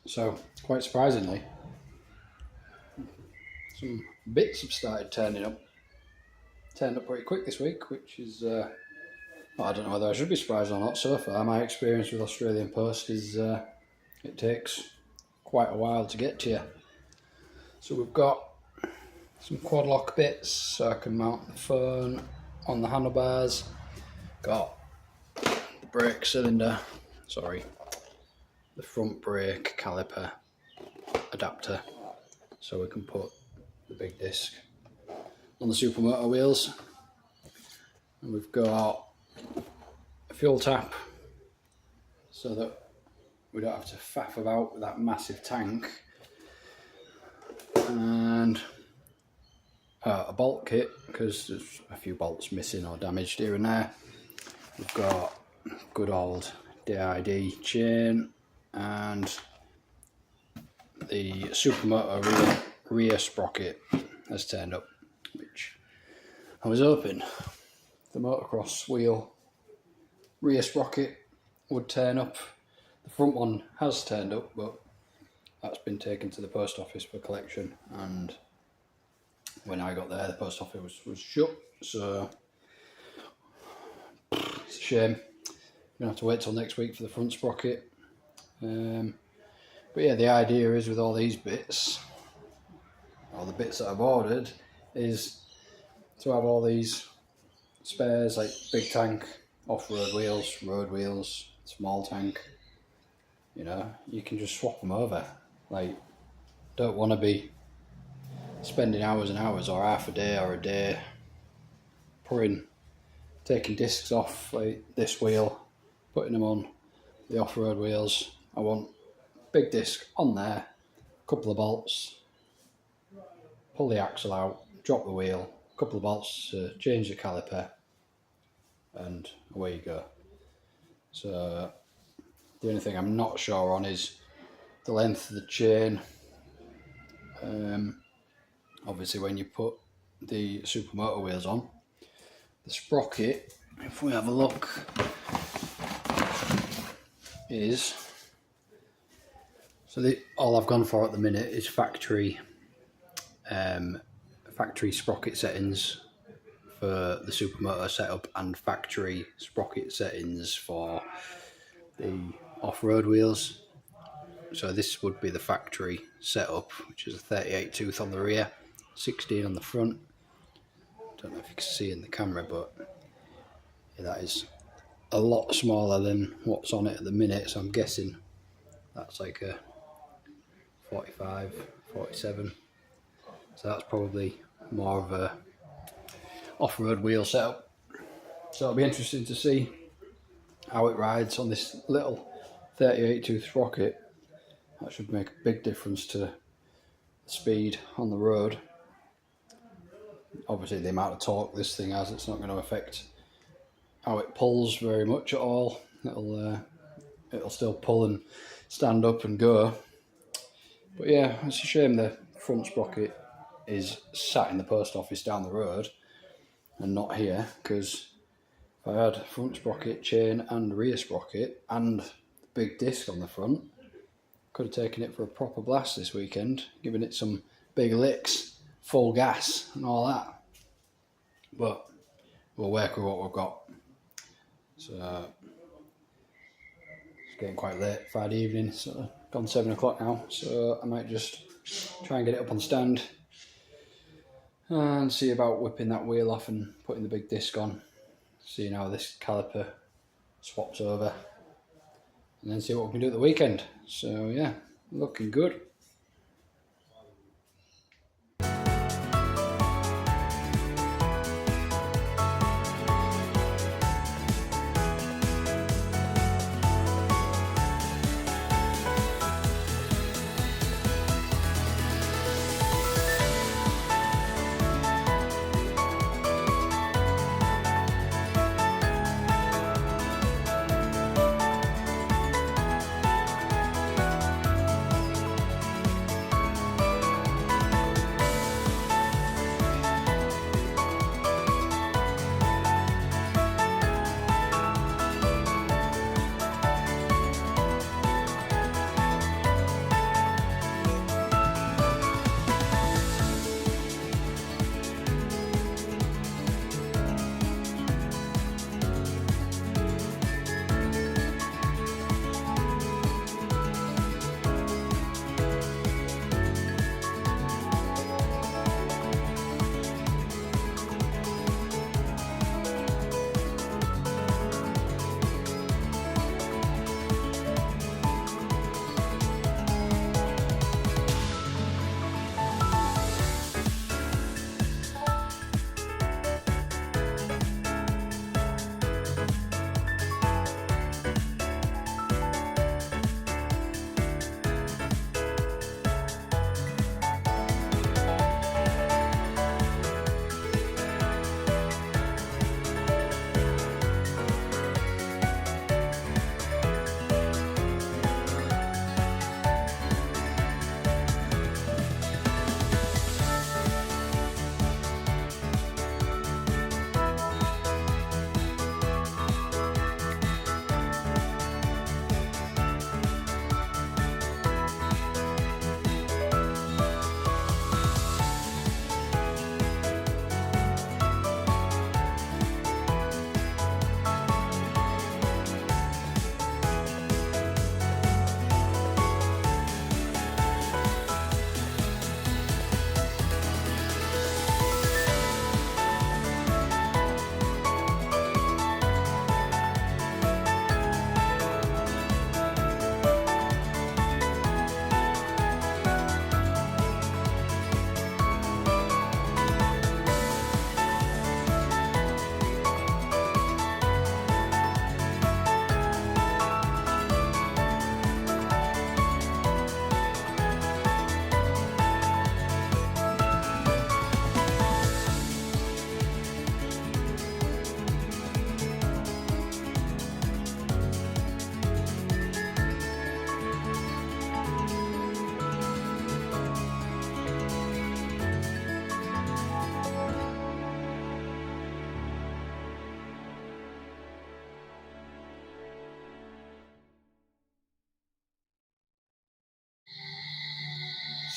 So quite surprisingly, some bits have started turning up pretty quick this week, which is, well, I don't know whether I should be surprised or not. So far, my experience with Australian Post is it takes quite a while to get to you. So we've got some quad lock bits so I can mount the phone on the handlebars. Got the brake cylinder, the front brake caliper adapter, so we can put the big disc on the supermoto wheels. And we've got a fuel tap so that we don't have to faff about with that massive tank, and a bolt kit because there's a few bolts missing or damaged here and there. We've got good old DID chain, and the supermoto rear sprocket has turned up, which I was hoping the motocross wheel rear sprocket would turn up. The front one has turned up, but that's been taken to the post office for collection, and when I got there the post office was shut, so it's a shame. I'm gonna have to wait till next week for the front sprocket. But yeah, the idea is with all these bits, all the bits that I've ordered, is to have all these spares, like big tank, off-road wheels, road wheels, small tank. You know, you can just swap them over. Like, don't want to be spending hours and hours or half a day or a day taking discs off like this wheel, putting them on the off-road wheels. I want big disc on there, a couple of bolts, pull the axle out, drop the wheel, a couple of bolts to change the caliper, and away you go. So the only thing I'm not sure on is the length of the chain. Obviously when you put the supermoto wheels on, the sprocket, if we have a look, is, so all I've gone for at the minute is factory sprocket settings for the supermoto setup and factory sprocket settings for the off-road wheels. So this would be the factory setup, which is a 38 tooth on the rear, 16 on the front. Don't know if you can see in the camera, but yeah, that is a lot smaller than what's on it at the minute, so I'm guessing that's like a 45, 47. So that's probably more of a off-road wheel setup. So it'll be interesting to see how it rides on this little 38 tooth sprocket. That should make a big difference to the speed on the road. Obviously the amount of torque this thing has, it's not going to affect how it pulls very much at all. It'll still pull and stand up and go. But yeah, it's a shame the front sprocket is sat in the post office down the road and not here, because if I had front sprocket, chain and rear sprocket and the big disc on the front, could have taken it for a proper blast this weekend, giving it some big licks, full gas and all that. But we'll work with what we've got. So it's getting quite late Friday evening, so gone 7 o'clock now, so I might just try and get it up on the stand and see about whipping that wheel off and putting the big disc on, seeing how this caliper swaps over, and then see what we can do at the weekend. So yeah, looking good.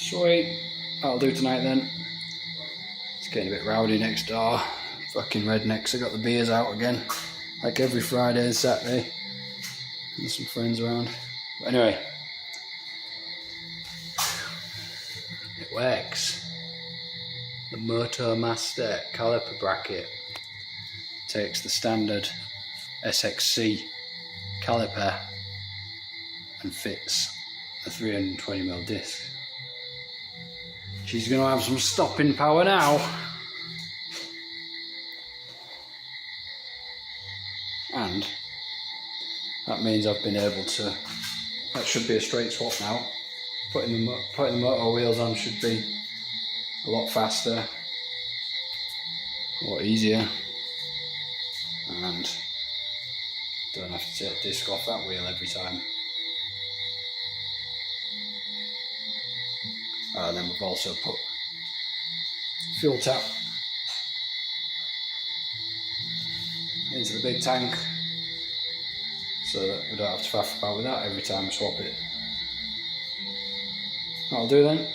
Sweet, that'll do tonight then. It's getting a bit rowdy next door. Fucking rednecks, I got the beers out again. Like every Friday and Saturday. There's some friends around. But anyway. It works. The Moto Master caliper bracket takes the standard SXC caliper and fits a 320mm disc. She's going to have some stopping power now. And that means I've been able to, that should be a straight swap now. Putting the motor wheels on should be a lot faster, a lot easier, and don't have to take disc off that wheel every time. And then we've also put fuel tap into the big tank so that we don't have to faff about with that every time we swap it. That'll do then.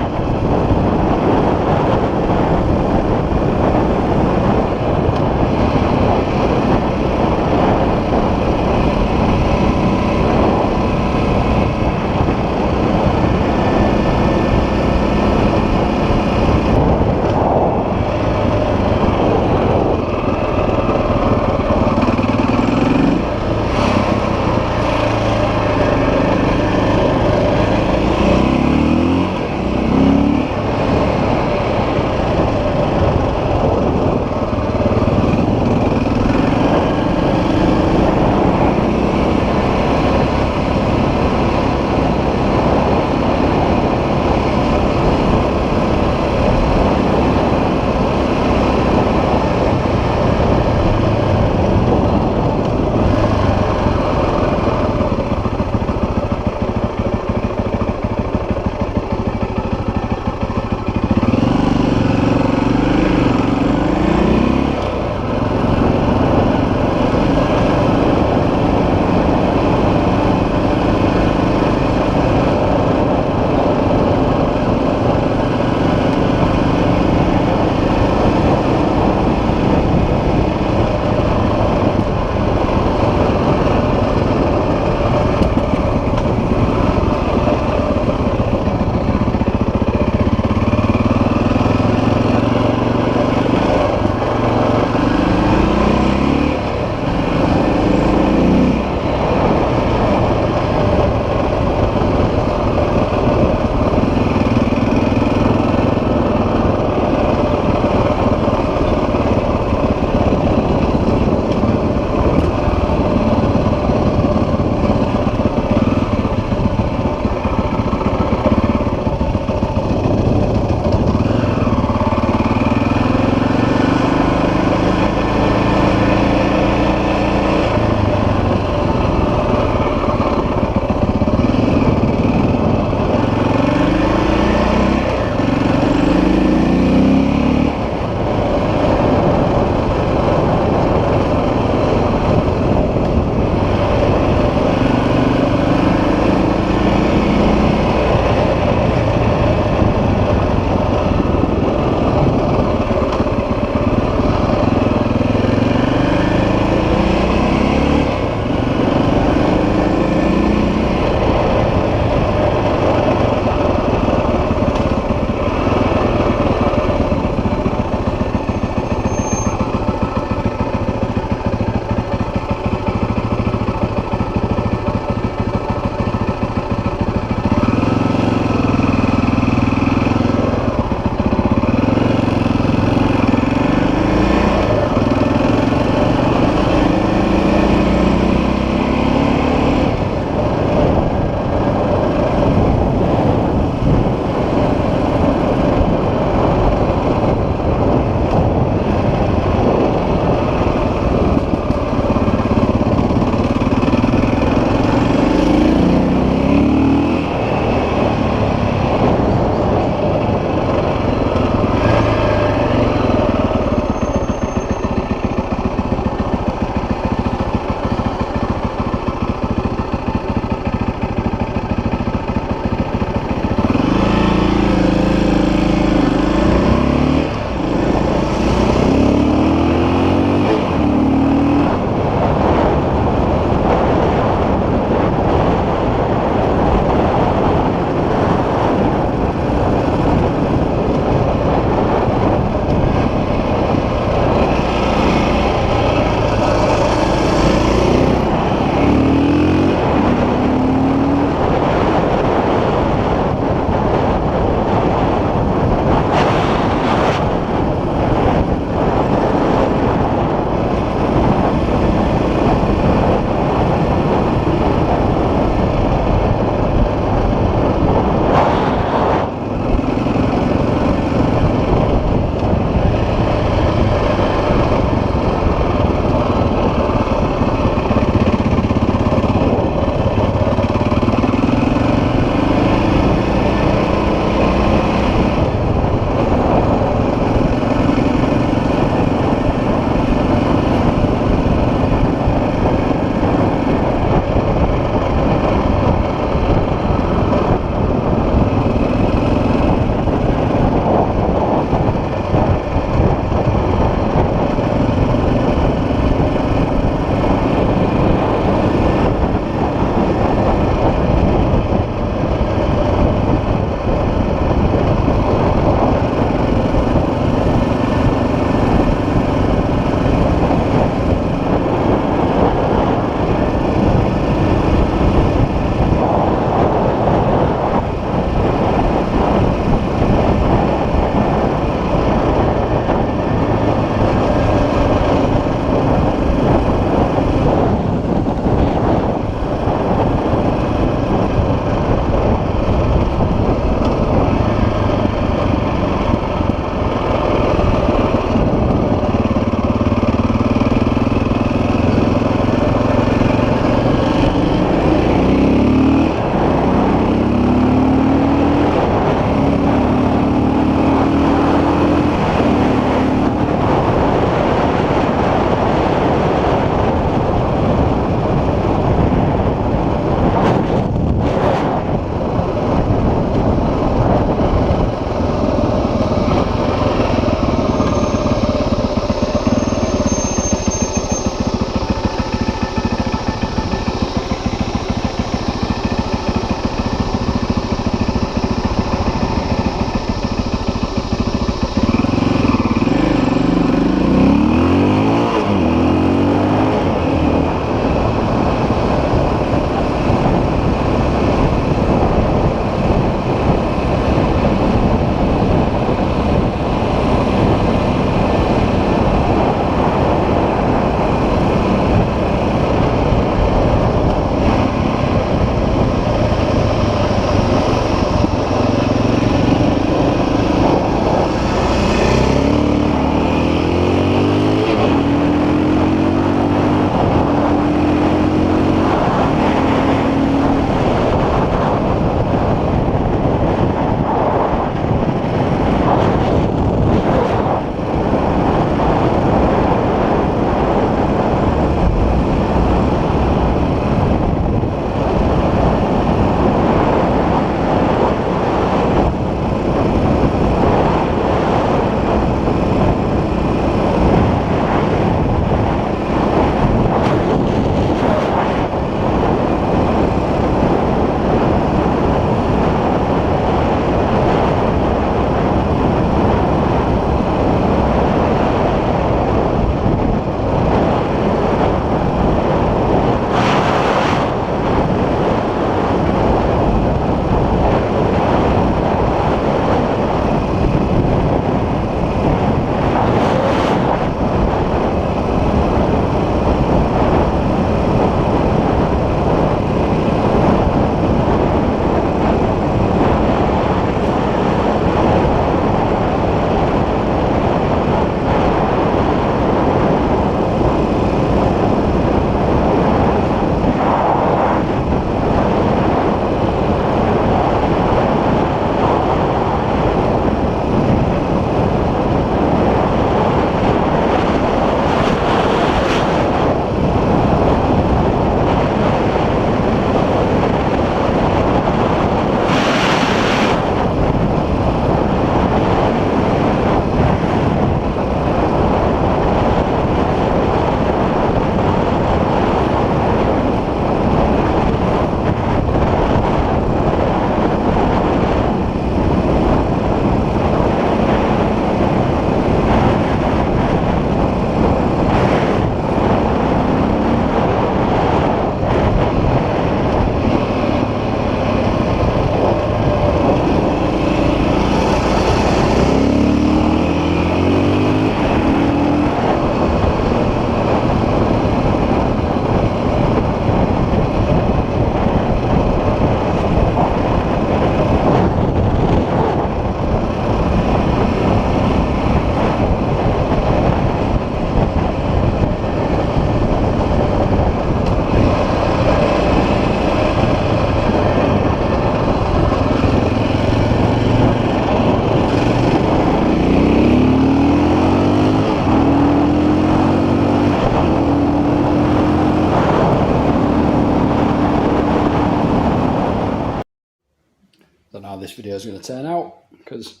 this video is going to turn out, because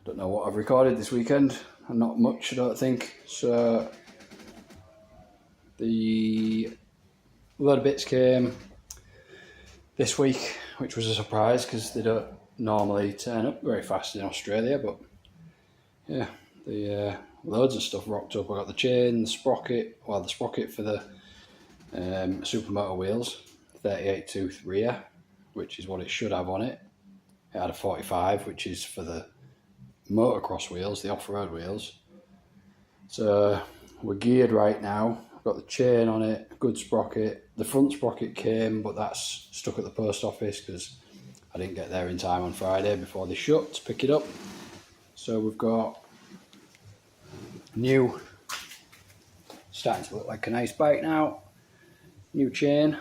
I don't know what I've recorded this weekend, and not much I don't think. So the load of bits came this week, which was a surprise because they don't normally turn up very fast in Australia, but yeah, the loads of stuff rocked up. I got the chain, the sprocket, well, the sprocket for the supermoto wheels, 38 tooth rear, which is what it should have on it. It had a 45, which is for the motocross wheels, the off-road wheels. So we're geared right now. I've got the chain on it, good sprocket. The front sprocket came, but that's stuck at the post office because I didn't get there in time on Friday before they shut to pick it up. So we've got new, starting to look like a nice bike now. New chain,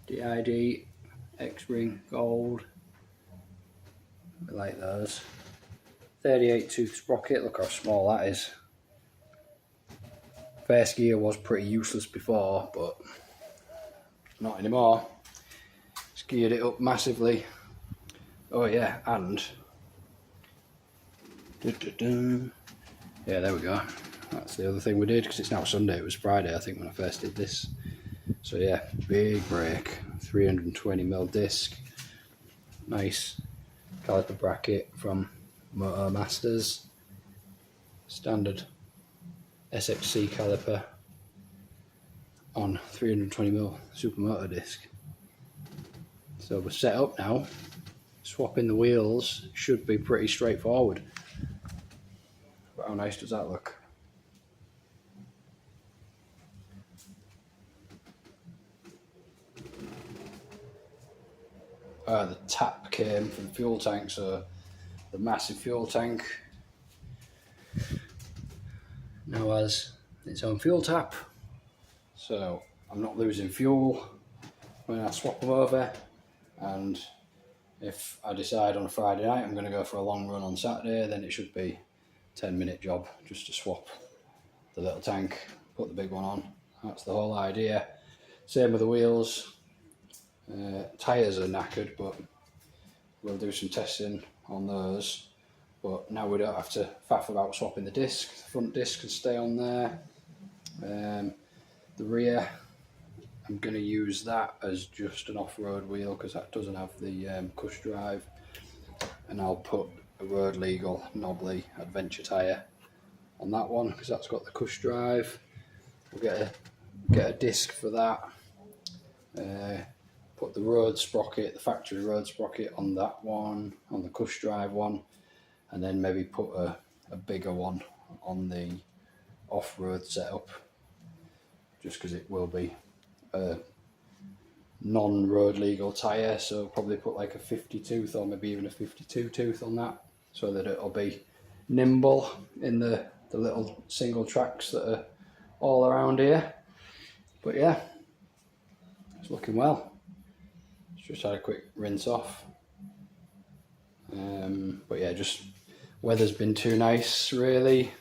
DID, X-ring, gold. I like those. 38 tooth sprocket, look how small that is. First gear was pretty useless before, but not anymore. It's geared it up massively. Oh yeah, and yeah, there we go. That's the other thing we did, because it's now Sunday. It was Friday, I think, when I first did this. So yeah, big brake, 320mm disc, nice caliper bracket from Moto Masters, standard SXC caliper on 320mm supermoto disc. So we're set up now. Swapping the wheels should be pretty straightforward. But how nice does that look? The tap came from the fuel tank, so the massive fuel tank now has its own fuel tap, so I'm not losing fuel when I swap them over. And if I decide on a Friday night I'm going to go for a long run on Saturday, then it should be a 10-minute job just to swap the little tank, put the big one on. That's the whole idea. Same with the wheels. Tyres are knackered, but we'll do some testing on those. But now we don't have to faff about swapping the disc. The front disc can stay on there. The rear, I'm going to use that as just an off-road wheel because that doesn't have the cush drive. And I'll put a road legal knobbly adventure tyre on that one because that's got the cush drive. We'll get a disc for that. Put the road sprocket, the factory road sprocket on that one, on the cush drive one, and then maybe put a bigger one on the off-road setup, just because it will be a non-road legal tyre, so probably put like a 50 tooth or maybe even a 52 tooth on that, so that it'll be nimble in the little single tracks that are all around here. But yeah, it's looking well. Just had a quick rinse off. But yeah, just weather's been too nice really,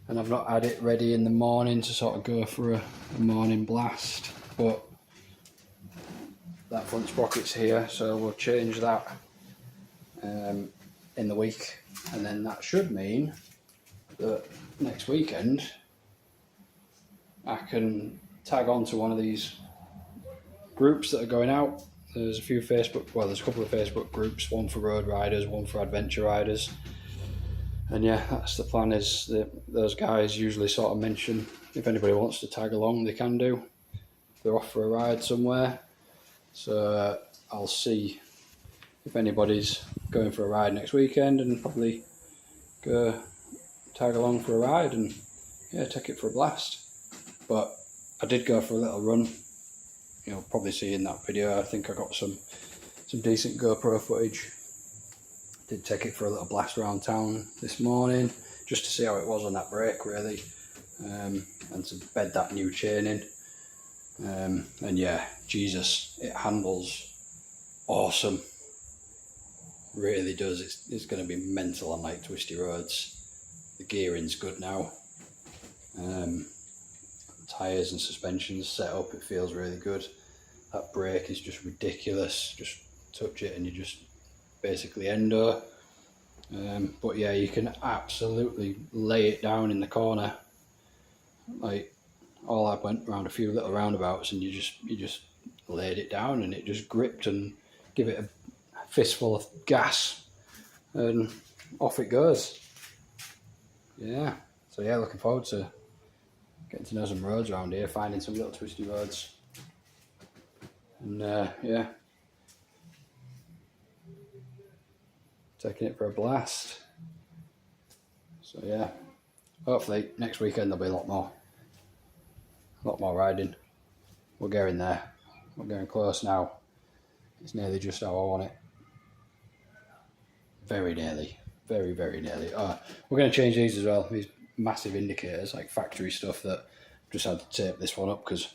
and I've not had it ready in the morning to sort of go for a morning blast. But that front sprocket's here, so we'll change that in the week, and then that should mean that next weekend I can tag on to one of these groups that are going out. There's a few there's a couple of Facebook groups, one for road riders, one for adventure riders. And yeah, that's the plan, is that those guys usually sort of mention if anybody wants to tag along, they can do. They're off for a ride somewhere. So I'll see if anybody's going for a ride next weekend and probably go tag along for a ride and yeah, take it for a blast. But I did go for a little run. You'll probably see in that video, I think I got some decent GoPro footage. Did take it for a little blast around town this morning, just to see how it was on that brake really, and to bed that new chain in. And yeah, Jesus, it handles awesome. Really does. It's going to be mental on like twisty roads. The gearing's good now. Tyres and suspensions set up, it feels really good. That brake is just ridiculous, just touch it and you just basically endo. But yeah, you can absolutely lay it down in the corner. Like, all I went around a few little roundabouts and you just laid it down and it just gripped, and give it a fistful of gas and off it goes. Yeah, so yeah, looking forward to getting to know some roads around here, finding some little twisty roads, and yeah, taking it for a blast. So yeah, hopefully next weekend there'll be a lot more riding. We're getting there. We're getting close now. It's nearly just how I want it. Very nearly. Very, very nearly. We're going to change these as well. These massive indicators, like factory stuff, that I've just had to tape this one up because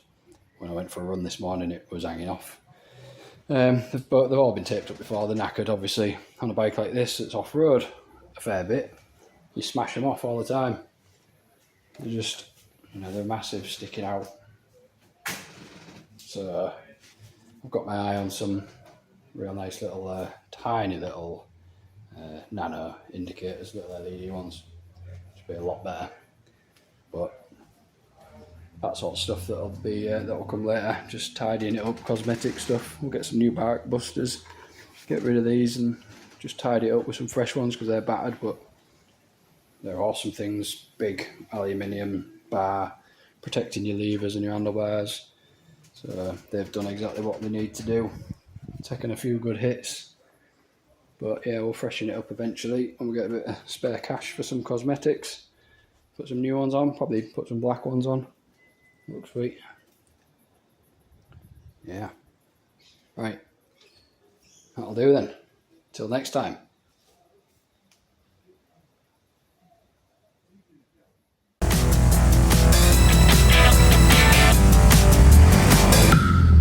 when I went for a run this morning it was hanging off. They've all been taped up before. They're knackered, obviously. On a bike like this, it's off-road a fair bit. You smash them off all the time. They're just, they're massive, sticking out. So I've got my eye on some real nice little, tiny little nano indicators, little LED ones. Should be a lot better. But that sort of stuff that'll come later. Just tidying it up, cosmetic stuff. We'll get some new bark busters, get rid of these, and just tidy it up with some fresh ones because they're battered. But they're awesome things. Big aluminium bar protecting your levers and your handlebars. So they've done exactly what they need to do. Taking a few good hits. But yeah, we'll freshen it up eventually and we'll get a bit of spare cash for some cosmetics. Put some new ones on, probably put some black ones on. Looks sweet. Yeah. Right. That'll do then. Till next time.